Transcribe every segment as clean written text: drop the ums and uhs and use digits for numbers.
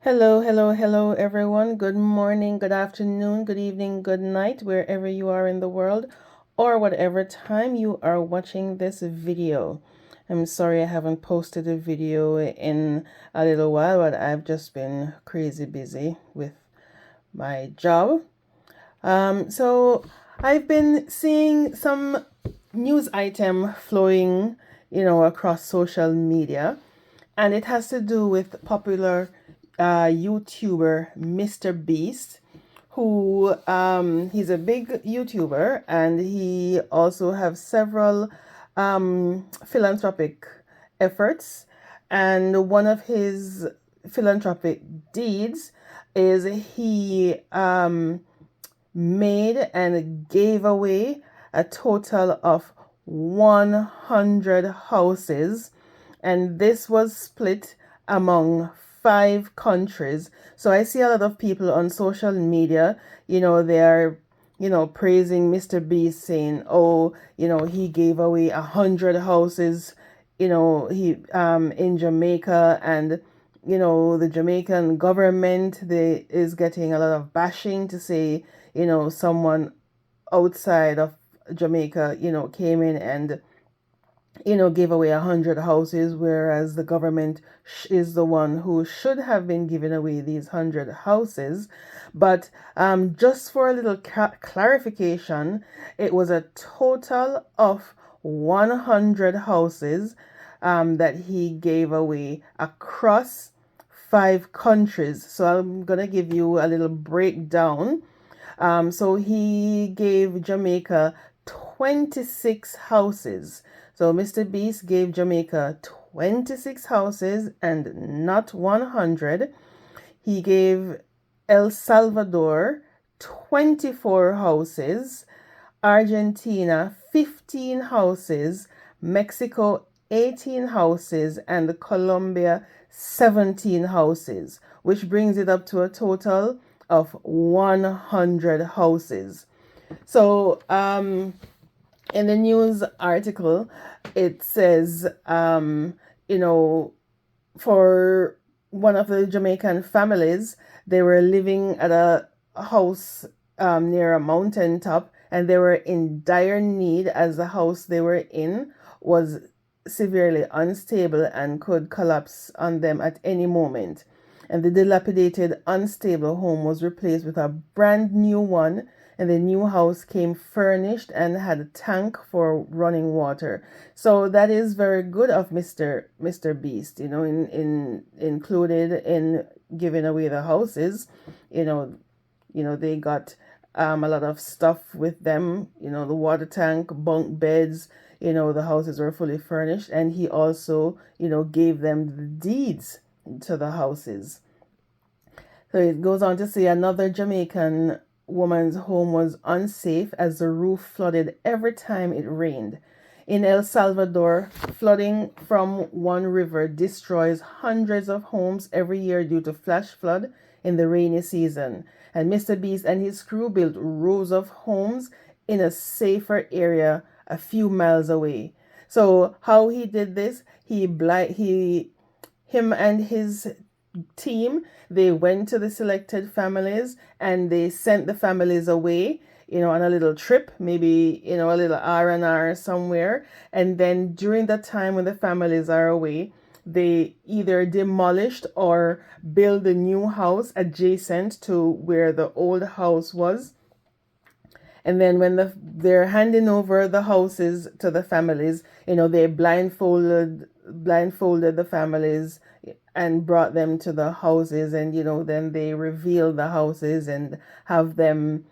Hello, hello, hello, everyone. Good morning, good afternoon, good evening, good night, wherever you are in the world, or whatever time you are watching this video. I'm sorry I haven't posted a video in a little while, but I've just been crazy busy with my job. So I've been seeing some news item flowing, across social media, and it has to do with popular YouTuber Mr. Beast, who he's a big YouTuber, and he also have several philanthropic efforts, and one of his philanthropic deeds is he made and gave away a total of 100 houses, and this was split among 5 countries. So I see a lot of people on social media, they are, praising Mr. Beast, saying, oh, he gave away 100 houses, he in Jamaica, and the Jamaican government they is getting a lot of bashing to say, someone outside of Jamaica, came in and gave away 100 houses, whereas the government is the one who should have been giving away these 100 houses. But just for a little clarification, it was a total of 100 houses that he gave away across 5 countries. So I'm gonna give you a little breakdown. So he gave Jamaica 26 houses. So Mr. Beast gave Jamaica 26 houses and not 100. He gave El Salvador 24 houses, Argentina 15 houses, Mexico 18 houses, and Colombia 17 houses, which brings it up to a total of 100 houses. So, in the news article, it says, for one of the Jamaican families, they were living at a house near a mountain top, and they were in dire need as the house they were in was severely unstable and could collapse on them at any moment. And the dilapidated, unstable home was replaced with a brand new one, and the new house came furnished and had a tank for running water. So that is very good of Mr. Beast, in included in giving away the houses. You know, they got a lot of stuff with them, the water tank, bunk beds, the houses were fully furnished, and he also, gave them the deeds to the houses. So it goes on to say another Jamaican woman's home was unsafe as the roof flooded every time it rained. In El Salvador, flooding from one river destroys hundreds of homes every year due to flash flood in the rainy season. And Mr. Beast and his crew built rows of homes in a safer area a few miles away. So how he did this, him and his team, they went to the selected families and they sent the families away, on a little trip, maybe, a little R&R somewhere. And then during the time when the families are away, they either demolished or build a new house adjacent to where the old house was. And then when they're handing over the houses to the families, they blindfolded the families and brought them to the houses, and then they revealed the houses and have them,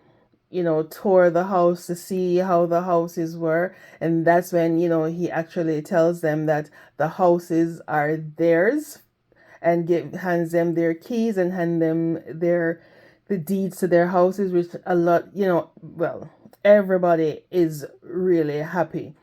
tour the house to see how the houses were. And that's when, he actually tells them that the houses are theirs, and hands them their keys and hand them the deeds to their houses, which a lot, well, everybody is really happy.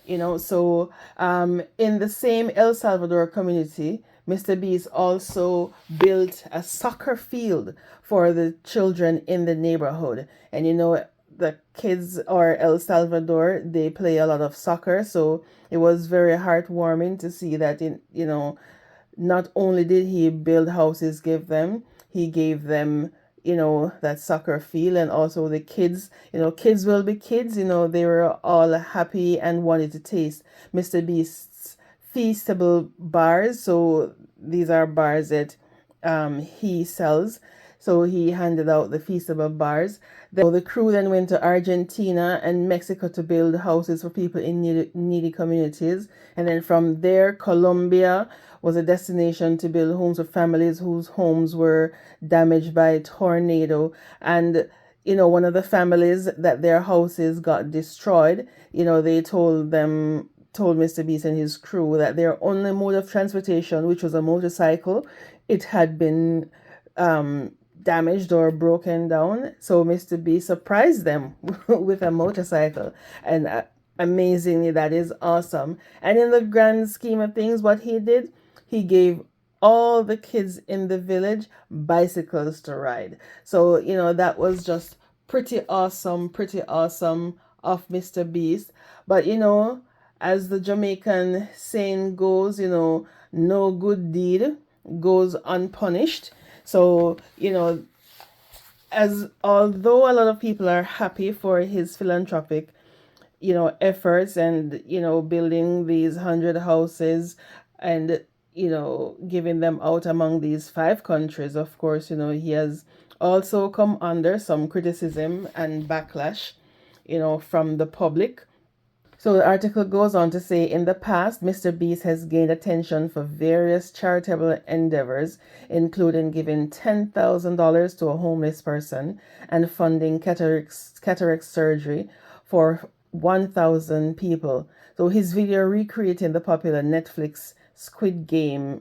So in the same El Salvador community, Mr. Beast also built a soccer field for the children in the neighborhood. And the kids or El Salvador, they play a lot of soccer, so it was very heartwarming to see that not only did he build houses, give them, he gave them, that soccer field, and also the kids, kids will be kids, they were all happy and wanted to taste Mr. Beast's feastable bars. So these are bars that he sells. So he handed out the feastable bars. The crew then went to Argentina and Mexico to build houses for people in needy communities. And then from there, Colombia was a destination to build homes for families whose homes were damaged by a tornado. And one of the families that their houses got destroyed, they told Mr. Beast and his crew that their only mode of transportation, which was a motorcycle, it had been damaged or broken down. So Mr. Beast surprised them with a motorcycle. And amazingly, that is awesome. And in the grand scheme of things, what he did, he gave all the kids in the village bicycles to ride. So, that was just pretty awesome of Mr. Beast. But, as the Jamaican saying goes, no good deed goes unpunished. So, as although a lot of people are happy for his philanthropic, efforts and, building these 100 houses and, giving them out among these 5 countries, of course, he has also come under some criticism and backlash, from the public. So the article goes on to say, in the past, Mr. Beast has gained attention for various charitable endeavors, including giving $10,000 to a homeless person and funding cataract surgery for 1,000 people. So his video recreating the popular Netflix Squid Game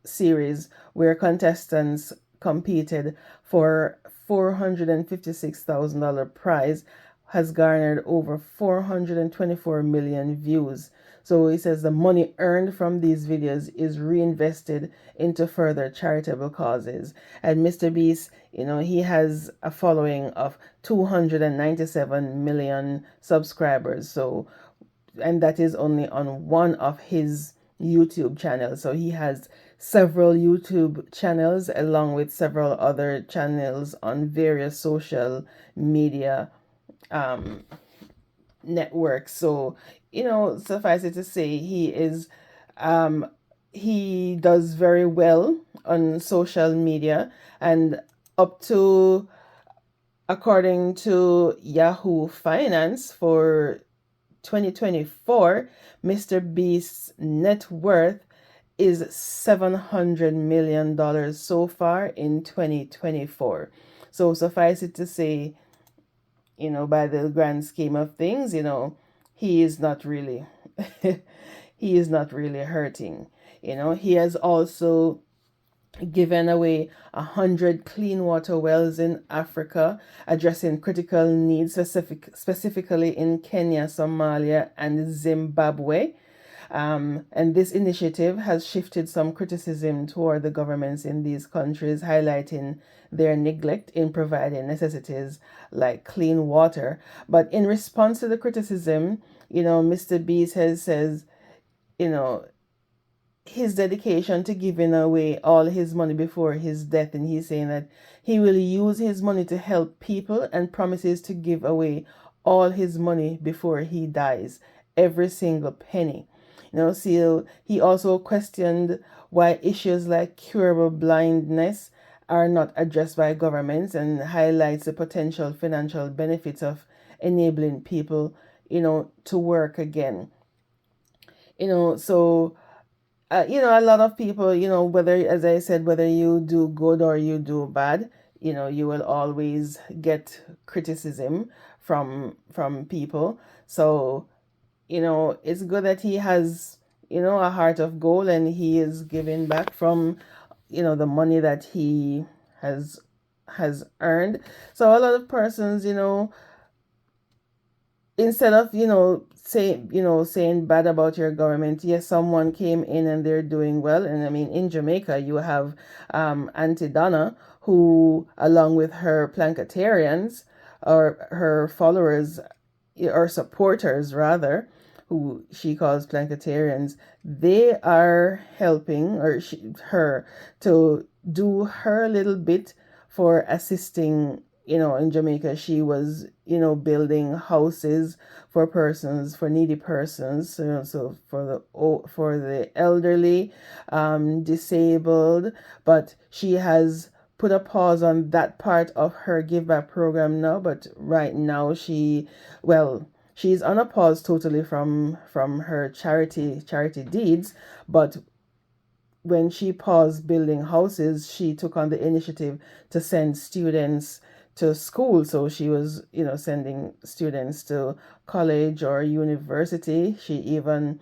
series, where contestants competed for $456,000 prize, has garnered over 424 million views. So he says the money earned from these videos is reinvested into further charitable causes. And Mr. Beast, he has a following of 297 million subscribers. So, and that is only on one of his YouTube channels. So he has several YouTube channels along with several other channels on various social media networks. So, suffice it to say, he does very well on social media, and up to, according to Yahoo Finance for 2024, Mr. Beast's net worth is $700 million so far in 2024. So suffice it to say, by the grand scheme of things, he is not really, he is not really hurting. He has also given away 100 clean water wells in Africa, addressing critical needs specifically in Kenya, Somalia, and Zimbabwe. And this initiative has shifted some criticism toward the governments in these countries, highlighting their neglect in providing necessities like clean water. But in response to the criticism, Mr. Beast says, his dedication to giving away all his money before his death, and he's saying that he will use his money to help people and promises to give away all his money before he dies, every single penny. So he also questioned why issues like curable blindness are not addressed by governments, and highlights the potential financial benefits of enabling people, to work again. So a lot of people, whether, as I said, whether you do good or you do bad, you will always get criticism from people. So, it's good that he has, a heart of gold, and he is giving back from, the money that he has earned. So a lot of persons, instead of saying bad about your government, yes, someone came in and they're doing well. And I mean, in Jamaica, you have Auntie Donna, who, along with her Plancatarians, or her followers or supporters rather, who she calls Planketarians, they are helping her to do her little bit for assisting, in Jamaica. She was, building houses for persons, for needy persons, so for the elderly, disabled. But she has put a pause on that part of her give back program now. But right now she's on a pause totally from her charity deeds. But when she paused building houses, she took on the initiative to send students to school. So she was, sending students to college or university. She even,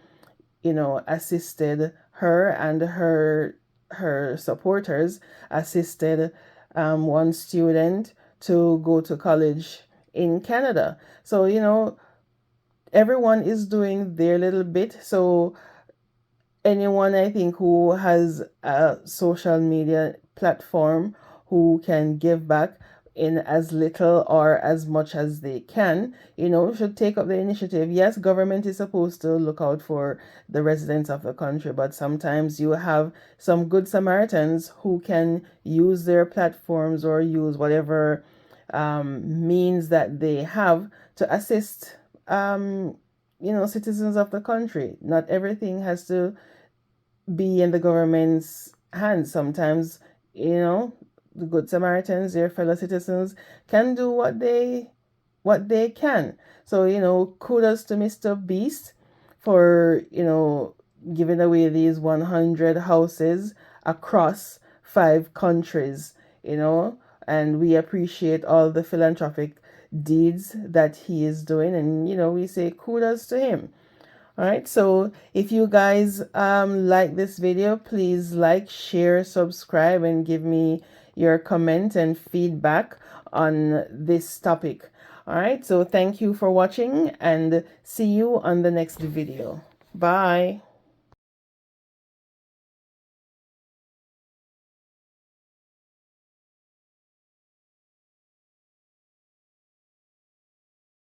assisted her and her supporters assisted one student to go to college in Canada. So, everyone is doing their little bit. So anyone I think who has a social media platform who can give back in as little or as much as they can, should take up the initiative. Yes, government is supposed to look out for the residents of the country, but sometimes you have some good Samaritans who can use their platforms or use whatever means that they have to assist, citizens of the country. Not everything has to be in the government's hands. Sometimes, the good Samaritans, their fellow citizens, can do what they can. So, kudos to Mr. Beast for, giving away these 100 houses across 5 countries, and we appreciate all the philanthropic deeds that he is doing, and we say kudos to him. All right, so if you guys like this video, please like, share, subscribe, and give me your comment and feedback on this topic. All right, so thank you for watching and see you on the next video. Bye.